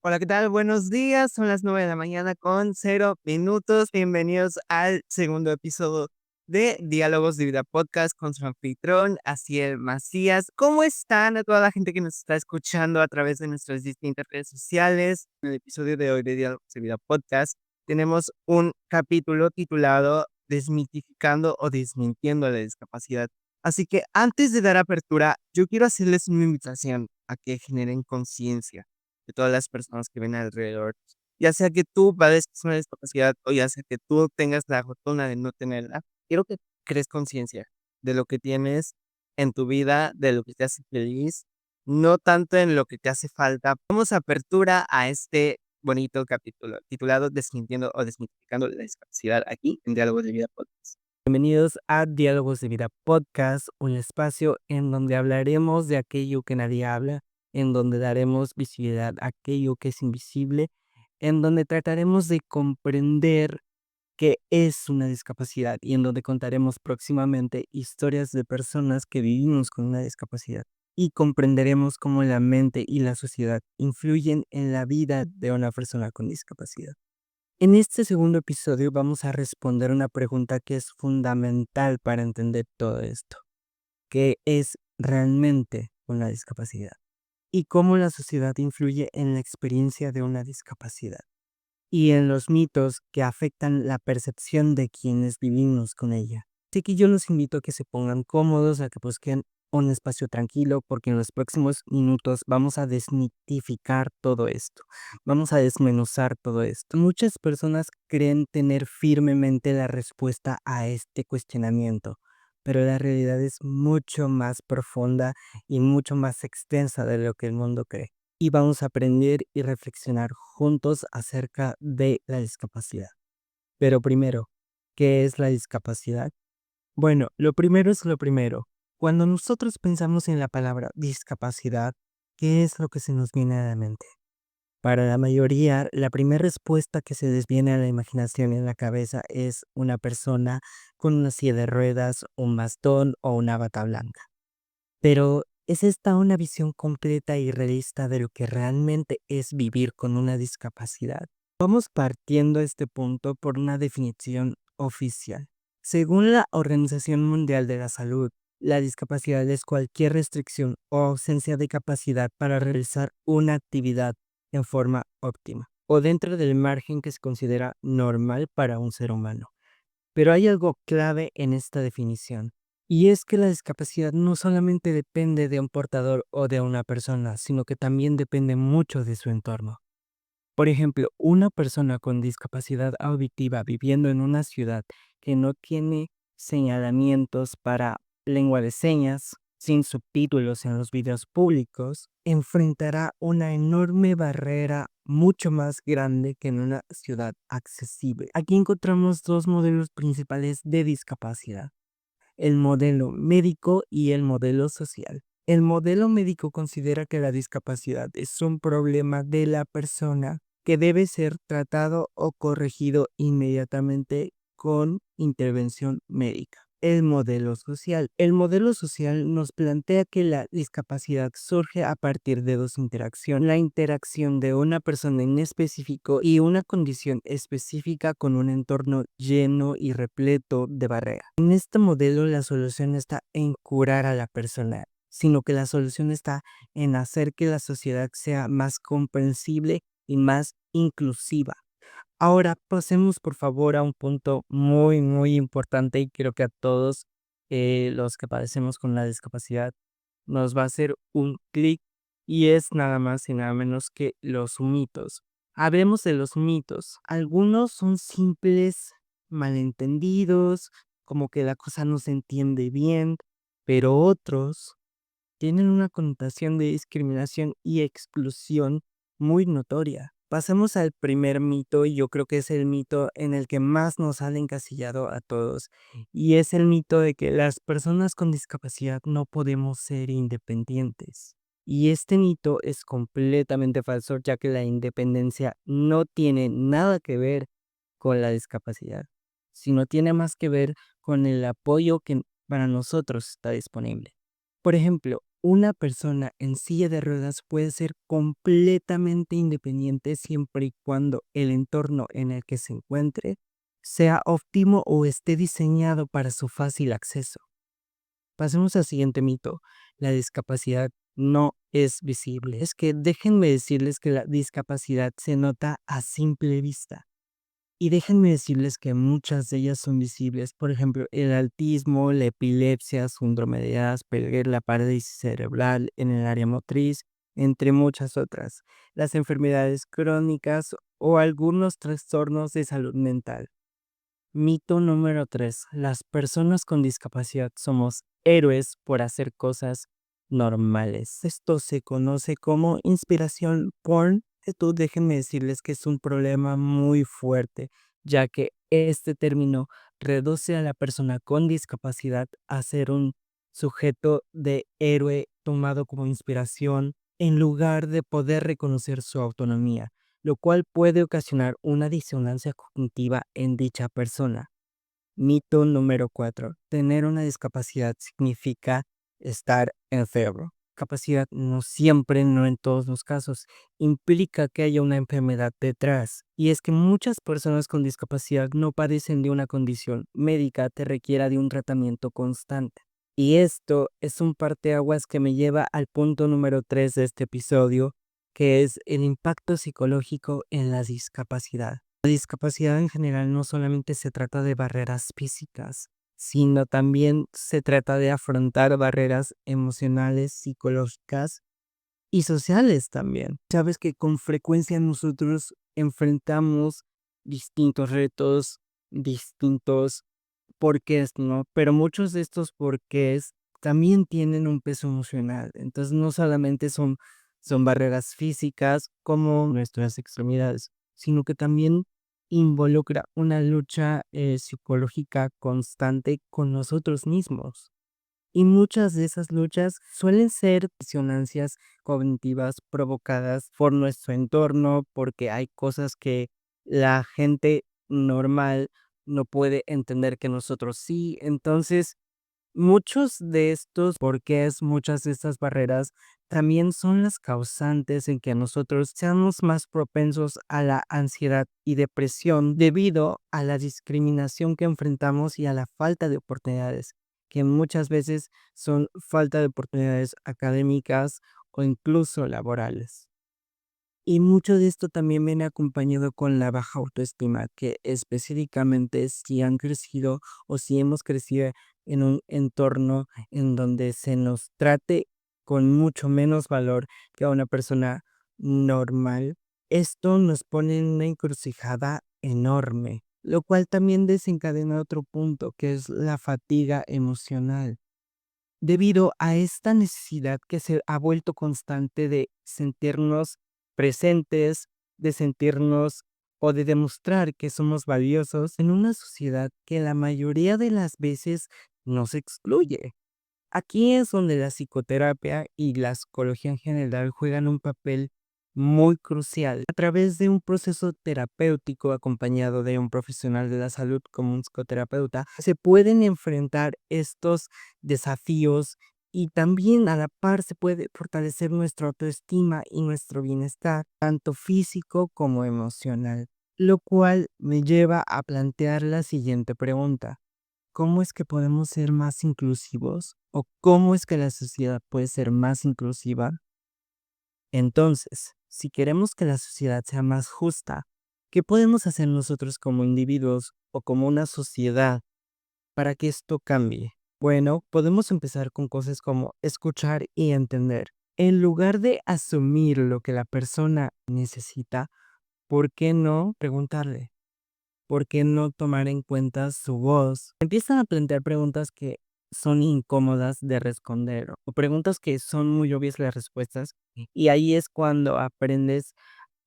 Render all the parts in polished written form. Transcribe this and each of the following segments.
Hola, ¿qué tal? Buenos días, son las 9 de la mañana con 0 minutos. Bienvenidos al segundo episodio de Diálogos de Vida Podcast con su anfitrión, Asiel Macías. ¿Cómo están a toda la gente que nos está escuchando a través de nuestras distintas redes sociales? En el episodio de hoy de Diálogos de Vida Podcast tenemos un capítulo titulado Desmitificando o desmintiendo la discapacidad. Así que antes de dar apertura, yo quiero hacerles una invitación a que generen conciencia de todas las personas que ven alrededor. Ya sea que tú padezcas una discapacidad o ya sea que tú tengas la fortuna de no tenerla, quiero que crees conciencia de lo que tienes en tu vida, de lo que te hace feliz, no tanto en lo que te hace falta. Damos apertura a este bonito capítulo titulado Desmintiendo o Desmitificando la discapacidad aquí en Diálogos de Vida Podcast. Bienvenidos a Diálogos de Vida Podcast, un espacio en donde hablaremos de aquello que nadie habla, en donde daremos visibilidad a aquello que es invisible, en donde trataremos de comprender qué es una discapacidad y en donde contaremos próximamente historias de personas que vivimos con una discapacidad y comprenderemos cómo la mente y la sociedad influyen en la vida de una persona con discapacidad. En este segundo episodio vamos a responder una pregunta que es fundamental para entender todo esto. ¿Qué es realmente una discapacidad? Y cómo la sociedad influye en la experiencia de una discapacidad y en los mitos que afectan la percepción de quienes vivimos con ella. Así que yo los invito a que se pongan cómodos, a que busquen un espacio tranquilo, porque en los próximos minutos vamos a desmitificar todo esto, vamos a desmenuzar todo esto. Muchas personas creen tener firmemente la respuesta a este cuestionamiento, pero la realidad es mucho más profunda y mucho más extensa de lo que el mundo cree y vamos a aprender y reflexionar juntos acerca de la discapacidad. Pero primero, ¿qué es la discapacidad? Bueno, lo primero es lo primero. Cuando nosotros pensamos en la palabra discapacidad, ¿qué es lo que se nos viene a la mente? Para la mayoría, la primera respuesta que se les viene a la imaginación y en la cabeza es una persona con una silla de ruedas, un bastón o una bata blanca. Pero, ¿es esta una visión completa y realista de lo que realmente es vivir con una discapacidad? Vamos partiendo de este punto por una definición oficial. Según la Organización Mundial de la Salud, la discapacidad es cualquier restricción o ausencia de capacidad para realizar una actividad en forma óptima o dentro del margen que se considera normal para un ser humano. Pero hay algo clave en esta definición, y es que la discapacidad no solamente depende de un portador o de una persona, sino que también depende mucho de su entorno. Por ejemplo, una persona con discapacidad auditiva viviendo en una ciudad que no tiene señalamientos para lengua de señas, sin subtítulos en los videos públicos, enfrentará una enorme barrera mucho más grande que en una ciudad accesible. Aquí encontramos dos modelos principales de discapacidad: el modelo médico y el modelo social. El modelo médico considera que la discapacidad es un problema de la persona que debe ser tratado o corregido inmediatamente con intervención médica. El modelo social. El modelo social nos plantea que la discapacidad surge a partir de dos interacciones: la interacción de una persona en específico y una condición específica con un entorno lleno y repleto de barreras. En este modelo la solución no está en curar a la persona, sino que la solución está en hacer que la sociedad sea más comprensible y más inclusiva. Ahora pasemos por favor a un punto muy, muy importante y creo que a todos los que padecemos con la discapacidad nos va a hacer un clic, y es nada más y nada menos que los mitos. Hablemos de los mitos. Algunos son simples malentendidos, como que la cosa no se entiende bien, pero otros tienen una connotación de discriminación y exclusión muy notoria. Pasemos al primer mito, y yo creo que es el mito en el que más nos han encasillado a todos, y es el mito de que las personas con discapacidad no podemos ser independientes. Y este mito es completamente falso, ya que la independencia no tiene nada que ver con la discapacidad, sino tiene más que ver con el apoyo que para nosotros está disponible. Por ejemplo, Una persona en silla de ruedas puede ser completamente independiente siempre y cuando el entorno en el que se encuentre sea óptimo o esté diseñado para su fácil acceso. Pasemos al siguiente mito. La discapacidad no es visible. Es que déjenme decirles que la discapacidad se nota a simple vista. Y déjenme decirles que muchas de ellas son visibles. Por ejemplo, el autismo, la epilepsia, síndrome de Asperger, la parálisis cerebral en el área motriz, entre muchas otras. Las enfermedades crónicas o algunos trastornos de salud mental. Mito número 3. Las personas con discapacidad somos héroes por hacer cosas normales. Esto se conoce como inspiración porn. Esto déjenme decirles que es un problema muy fuerte, ya que este término reduce a la persona con discapacidad a ser un sujeto de héroe tomado como inspiración en lugar de poder reconocer su autonomía, lo cual puede ocasionar una disonancia cognitiva en dicha persona. Mito número 4. Tener una discapacidad significa estar enfermo. Capacidad no siempre, no en todos los casos, implica que haya una enfermedad detrás. Y es que muchas personas con discapacidad no padecen de una condición médica que requiera de un tratamiento constante. Y esto es un parteaguas que me lleva al punto número 3 de este episodio, que es el impacto psicológico en la discapacidad. La discapacidad en general no solamente se trata de barreras físicas, sino también se trata de afrontar barreras emocionales, psicológicas y sociales también. Sabes que con frecuencia nosotros enfrentamos distintos retos, distintos porqués, ¿no? Pero muchos de estos porqués también tienen un peso emocional. Entonces no solamente son barreras físicas como nuestras extremidades, sino que también involucra una lucha psicológica constante con nosotros mismos. Y muchas de esas luchas suelen ser disonancias cognitivas provocadas por nuestro entorno, porque hay cosas que la gente normal no puede entender que nosotros sí. Entonces, muchos de estos porqués, muchas de estas barreras también son las causantes en que nosotros seamos más propensos a la ansiedad y depresión debido a la discriminación que enfrentamos y a la falta de oportunidades, que muchas veces son falta de oportunidades académicas o incluso laborales. Y mucho de esto también viene acompañado con la baja autoestima, que específicamente si han crecido o si hemos crecido en un entorno en donde se nos trate con mucho menos valor que a una persona normal, esto nos pone en una encrucijada enorme, lo cual también desencadena otro punto, que es la fatiga emocional. Debido a esta necesidad que se ha vuelto constante de sentirnos presentes, de sentirnos o de demostrar que somos valiosos en una sociedad que la mayoría de las veces nos excluye. Aquí es donde la psicoterapia y la psicología en general juegan un papel muy crucial. A través de un proceso terapéutico acompañado de un profesional de la salud como un psicoterapeuta, se pueden enfrentar estos desafíos y también a la par se puede fortalecer nuestra autoestima y nuestro bienestar, tanto físico como emocional. Lo cual me lleva a plantear la siguiente pregunta. ¿Cómo es que podemos ser más inclusivos? ¿O cómo es que la sociedad puede ser más inclusiva? Entonces, si queremos que la sociedad sea más justa, ¿qué podemos hacer nosotros como individuos o como una sociedad para que esto cambie? Bueno, podemos empezar con cosas como escuchar y entender. En lugar de asumir lo que la persona necesita, ¿por qué no preguntarle? ¿Por qué no tomar en cuenta su voz? Empiezan a plantear preguntas que son incómodas de responder o preguntas que son muy obvias las respuestas, y ahí es cuando aprendes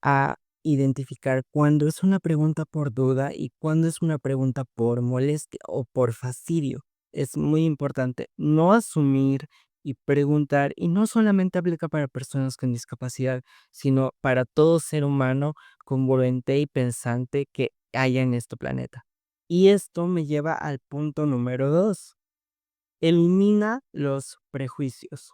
a identificar cuándo es una pregunta por duda y cuándo es una pregunta por molestia o por fastidio. Es muy importante no asumir y preguntar, y no solamente aplica para personas con discapacidad, sino para todo ser humano congruente y pensante que haya en este planeta. Y esto me lleva al punto número 2. Elimina los prejuicios.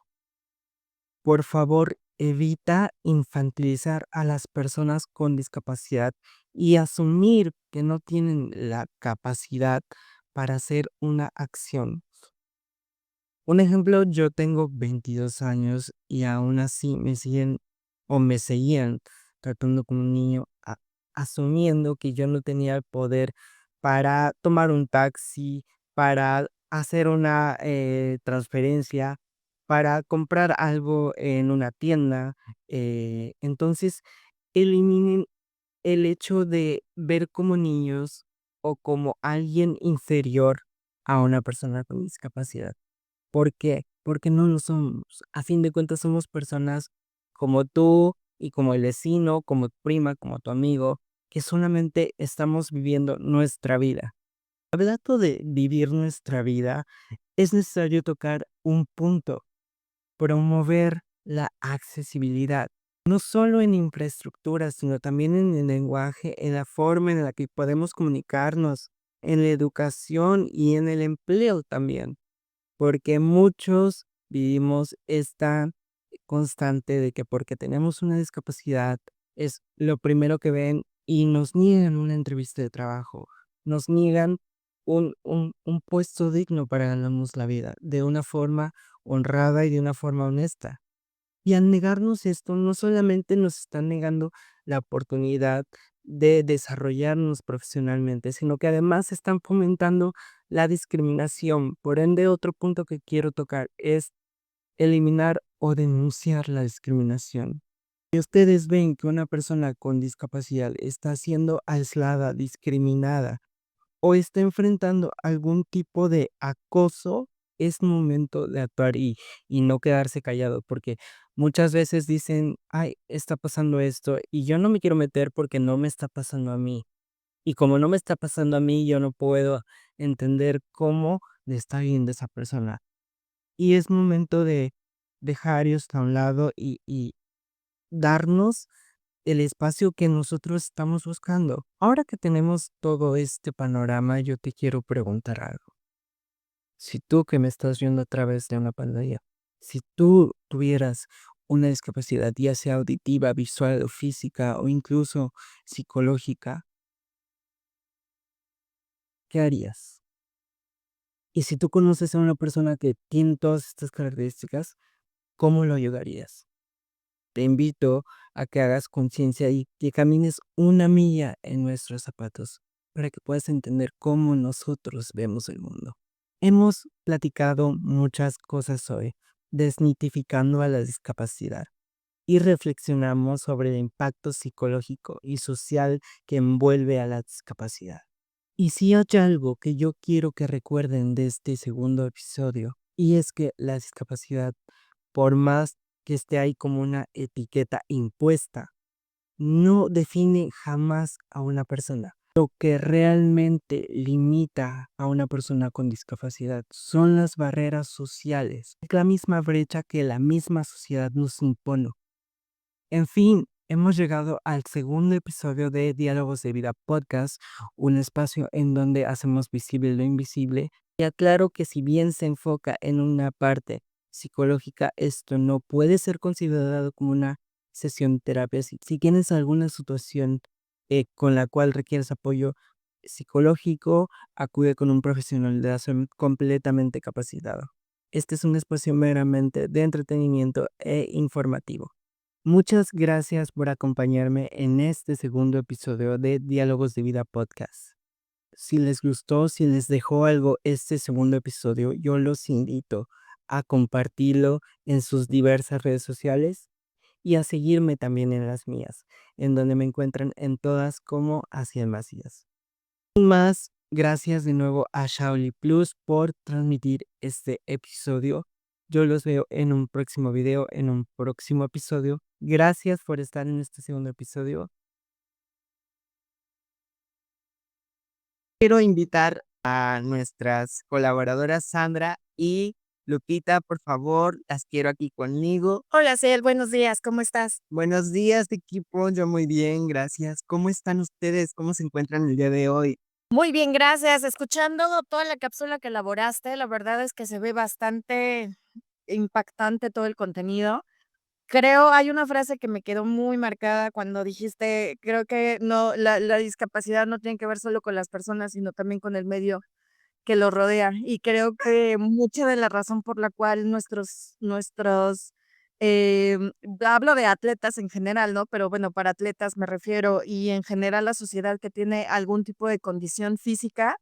Por favor, evita infantilizar a las personas con discapacidad y asumir que no tienen la capacidad para hacer una acción. Un ejemplo, yo tengo 22 años y aún así me seguían tratando como un niño, asumiendo que yo no tenía el poder para tomar un taxi, para hacer una transferencia, para comprar algo en una tienda. Entonces, eliminen el hecho de ver como niños o como alguien inferior a una persona con discapacidad. ¿Por qué? Porque no lo somos. A fin de cuentas, somos personas como tú y como el vecino, como tu prima, como tu amigo, que solamente estamos viviendo nuestra vida. Hablando de vivir nuestra vida, es necesario tocar un punto, promover la accesibilidad, no solo en infraestructura, sino también en el lenguaje, en la forma en la que podemos comunicarnos, en la educación y en el empleo también, porque muchos vivimos esta constante de que porque tenemos una discapacidad es lo primero que ven y nos niegan una entrevista de trabajo, nos niegan un puesto digno para ganarnos la vida de una forma honrada y de una forma honesta. Y al negarnos esto, no solamente nos están negando la oportunidad de desarrollarnos profesionalmente, sino que además están fomentando la discriminación. Por ende, otro punto que quiero tocar es eliminar o denunciar la discriminación. Si ustedes ven que una persona con discapacidad está siendo aislada, discriminada, o está enfrentando algún tipo de acoso, es momento de actuar y no quedarse callado, porque muchas veces dicen, ay, está pasando esto y yo no me quiero meter porque no me está pasando a mí. Y como no me está pasando a mí, yo no puedo entender cómo le está viendo esa persona. Y es momento de dejar esto a un lado y darnos el espacio que nosotros estamos buscando. Ahora que tenemos todo este panorama, yo te quiero preguntar algo. Si tú que me estás viendo a través de una pantalla, si tú tuvieras una discapacidad, ya sea auditiva, visual o física o incluso psicológica, ¿qué harías? Y si tú conoces a una persona que tiene todas estas características, ¿cómo lo ayudarías? Te invito a que hagas conciencia y que camines una milla en nuestros zapatos para que puedas entender cómo nosotros vemos el mundo. Hemos platicado muchas cosas hoy, desmitificando a la discapacidad y reflexionamos sobre el impacto psicológico y social que envuelve a la discapacidad. Y si hay algo que yo quiero que recuerden de este segundo episodio, y es que la discapacidad, por más que esté ahí como una etiqueta impuesta, no define jamás a una persona. Lo que realmente limita a una persona con discapacidad son las barreras sociales, la misma brecha que la misma sociedad nos impone. En fin, hemos llegado al segundo episodio de Diálogos de Vida Podcast, un espacio en donde hacemos visible lo invisible. Y aclaro que si bien se enfoca en una parte psicológica, esto no puede ser considerado como una sesión de terapia. Si tienes alguna situación con la cual requieres apoyo psicológico, acude con un profesional de la salud completamente capacitado. Este es un espacio meramente de entretenimiento e informativo. Muchas gracias por acompañarme en este segundo episodio de Diálogos de Vida Podcast. Si les gustó, si les dejó algo este segundo episodio, yo los invito a compartirlo en sus diversas redes sociales y a seguirme también en las mías, en donde me encuentran en todas como Asiel Macías. Sin más, gracias de nuevo a Shaoli Plus por transmitir este episodio. Yo los veo en un próximo video, en un próximo episodio. Gracias por estar en este segundo episodio. Quiero invitar a nuestras colaboradoras Sandra y Lupita, por favor, las quiero aquí conmigo. Hola, Cel, buenos días, ¿cómo estás? Buenos días, equipo. Yo muy bien, gracias. ¿Cómo están ustedes? ¿Cómo se encuentran el día de hoy? Muy bien, gracias. Escuchando toda la cápsula que elaboraste, la verdad es que se ve bastante impactante todo el contenido. hay una frase que me quedó muy marcada cuando dijiste, creo que no, la discapacidad no tiene que ver solo con las personas, sino también con el medio que lo rodea. Y creo que mucha de la razón por la cual hablo de atletas en general, ¿no? Pero bueno, para atletas me refiero, y en general la sociedad que tiene algún tipo de condición física,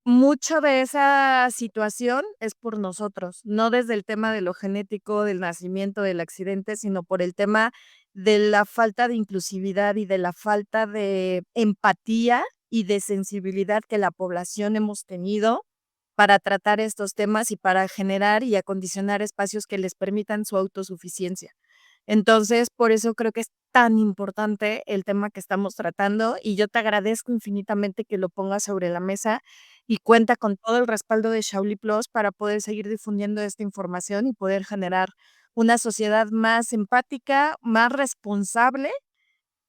mucho de esa situación es por nosotros, no desde el tema de lo genético, del nacimiento, del accidente, sino por el tema de la falta de inclusividad y de la falta de empatía y de sensibilidad que la población hemos tenido para tratar estos temas y para generar y acondicionar espacios que les permitan su autosuficiencia. Entonces, por eso creo que es tan importante el tema que estamos tratando y yo te agradezco infinitamente que lo pongas sobre la mesa y cuenta con todo el respaldo de Shaoli Plus para poder seguir difundiendo esta información y poder generar una sociedad más empática, más responsable,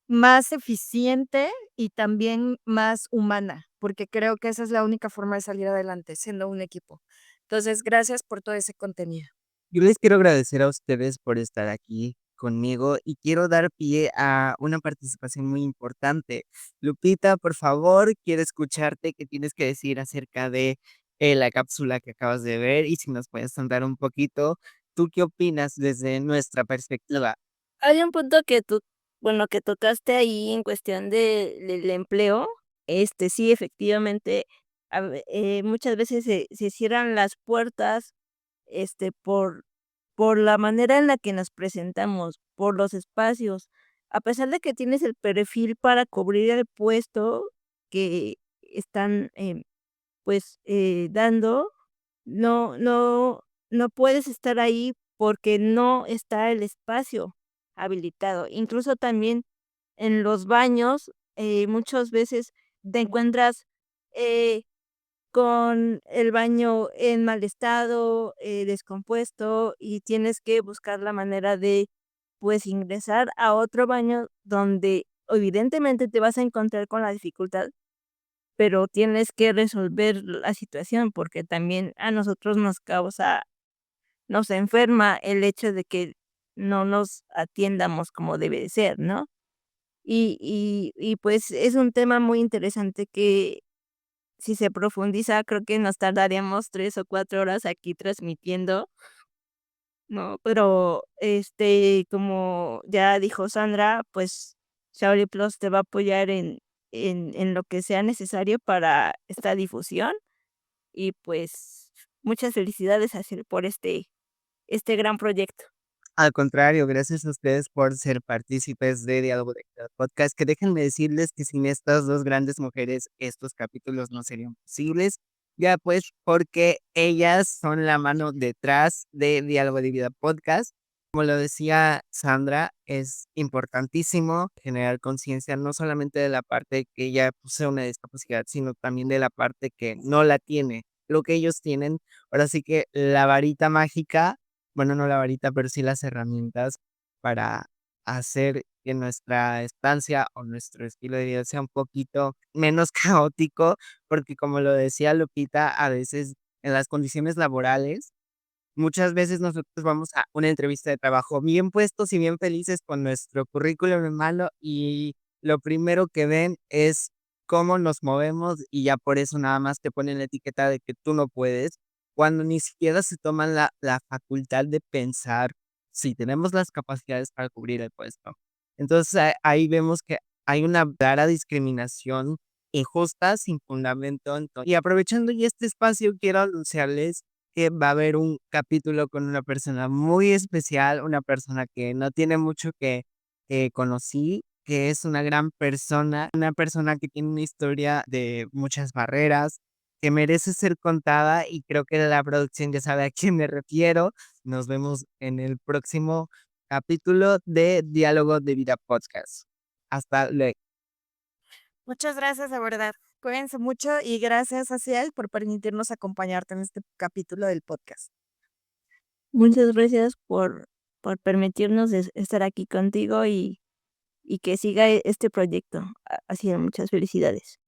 más eficiente y también más humana, porque creo que esa es la única forma de salir adelante, siendo un equipo. Entonces, gracias por todo ese contenido. Yo les quiero agradecer a ustedes por estar aquí conmigo y quiero dar pie a una participación muy importante. Lupita, por favor, quiero escucharte qué tienes que decir acerca de la cápsula que acabas de ver y si nos puedes contar un poquito, ¿tú qué opinas desde nuestra perspectiva? Hay un punto que tú, bueno, que tocaste ahí en cuestión del empleo. Sí, efectivamente, muchas veces se cierran las puertas, por la manera en la que nos presentamos, por los espacios. A pesar de que tienes el perfil para cubrir el puesto que están, dando, no puedes estar ahí porque no está el espacio habilitado. Incluso también en los baños, muchas veces te encuentras, eh, con el baño en mal estado, descompuesto, y tienes que buscar la manera de, pues, ingresar a otro baño donde evidentemente te vas a encontrar con la dificultad, pero tienes que resolver la situación, porque también a nosotros nos enferma el hecho de que no nos atiendamos como debe de ser, ¿no? Pues, es un tema muy interesante que, si se profundiza, creo que nos tardaríamos 3 o 4 horas aquí transmitiendo, ¿no? Pero, como ya dijo Sandra, pues, Shaoli Plus te va a apoyar en lo que sea necesario para esta difusión. Y pues, muchas felicidades por este gran proyecto. Al contrario, gracias a ustedes por ser partícipes de Diálogo de Calidad Podcast, que déjenme decirles que sin estas dos grandes mujeres, estos capítulos no serían posibles, ya pues porque ellas son la mano detrás de Diálogo de Vida Podcast. Como lo decía Sandra, es importantísimo generar conciencia no solamente de la parte que ella posee una discapacidad, sino también de la parte que no la tiene. Lo que ellos tienen, ahora sí que la varita mágica, bueno, no la varita, pero sí las herramientas para hacer que nuestra estancia o nuestro estilo de vida sea un poquito menos caótico, porque como lo decía Lupita, a veces en las condiciones laborales, muchas veces nosotros vamos a una entrevista de trabajo bien puestos y bien felices con nuestro currículum en mano y lo primero que ven es cómo nos movemos y ya por eso nada más te ponen la etiqueta de que tú no puedes, cuando ni siquiera se toman la facultad de pensar si tenemos las capacidades para cubrir el puesto. Entonces ahí vemos que hay una clara discriminación injusta, sin fundamento. Y aprovechando ya este espacio, quiero anunciarles que va a haber un capítulo con una persona muy especial, una persona que no tiene mucho que conocí, que es una gran persona, una persona que tiene una historia de muchas barreras, que merece ser contada y creo que la producción ya sabe a quién me refiero. Nos vemos en el próximo capítulo de Diálogo de Vida Podcast. Hasta luego. Muchas gracias, de verdad. Cuídense mucho y gracias, Asiel, por permitirnos acompañarte en este capítulo del podcast. Muchas gracias por permitirnos estar aquí contigo y que siga este proyecto. Así, muchas felicidades.